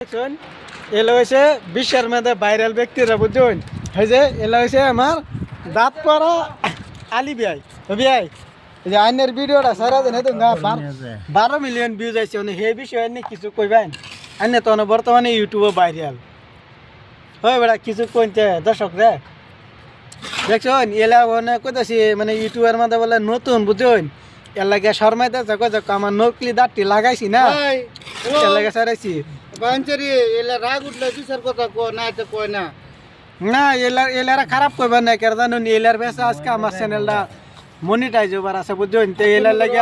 দেখুন এলো হয়েছে বিশ্বের মধ্যে ভাইরাল ব্যক্তিরা বুঝুন এই যে এলো হয়েছে আমার দাঁত পরা আলি বিয়াই বিয়াই এই যে আইনের ভিডিওটা সারা দিন তো 12 মিলিয়ন ভিউজ আছে মানে সেই বিষয়ে নিয়ে কিছু কইবেন আইনে তো বর্তমানে ইউটিউবে ভাইরাল হয় বেড়া কিছু কইতে দর্শক রে দেখছেন এলা কইতাছি মানে ইউটিউবের মধ্যে বলে নতুন বুঝুন এর লাগে শর্মাইতে আমার নকলি দাঁতটি লাগাইছি না এর লাগে সারাইছি বাঞ্চারি এলা রাগ উঠলে বিচার কথা কো না তো কয় না না এলারা খারাপ করবেন না কেন জানুন এলার বেসা আজকে আমার চ্যানেলটা মনিটাইজ হবার আছে বুঝছেন তো এলার লাগে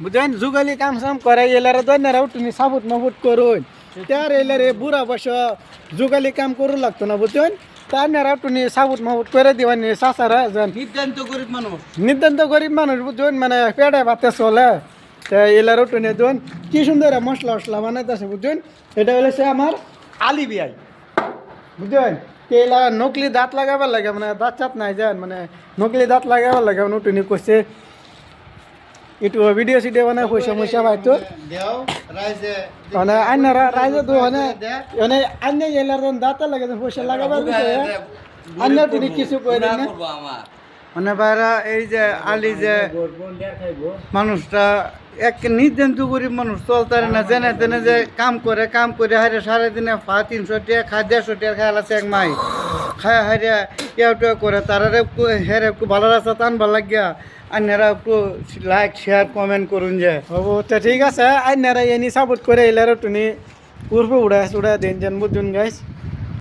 বুঝছেন যুগালি কাম সাম করে এলারা দৈনারা উঠুনি সাবুত মাবুত করুন তার এলারে বুড়া বয়স যুগালি কাম করু লাগতো না বুঝছেন তার নারা উঠুনি সাবুত মাবুত করে দিবানি চাচারা নিতান্ত গরিব মানুষ বুঝছেন মানে পেটে ভাতে চলে এলার উঠুনি দেন কি সুন্দর মশলা মশলা বানাইতেছে বুঝছেন এটা হলেছে আমার আলি বিয়াই বুঝলেন এলা নকলি দাঁত লাগাবার লাগে মানে দাঁত চাপ নাই যান মানে নকলি দাঁত লাগাবার লাগে উনি কইছে একটু ভিডিও সিডিও বানায় পয়সা ময়সা পাইতো মানে আইনারা রাইজে তো মানে আইনে এলার দাঁত লাগে পয়সা লাগাবার বিষয়ে আইনা তিনি কিছু কই না মানে বাইরা এই যে আলি যে মানুষটা এক নির্দেন্ত গরিব মানুষ চলতারে না জেনে তেনে যে কাম করে হারে সাড়ে দিনে 300 টাকা খায় 150 টাকা খায় আছে এক মাই খায় হারে ইয়াটা করে তারা হেরে একটু ভালো রাস্তা টান ভালো লাগিয়া আইনারা একটু লাইক শেয়ার কমেন্ট করুন যে হবো তো ঠিক আছে আইনারা এনি সাপোর্ট করে এলার তুমি উড়বে উড়া দিন জান বুঝুন গাইস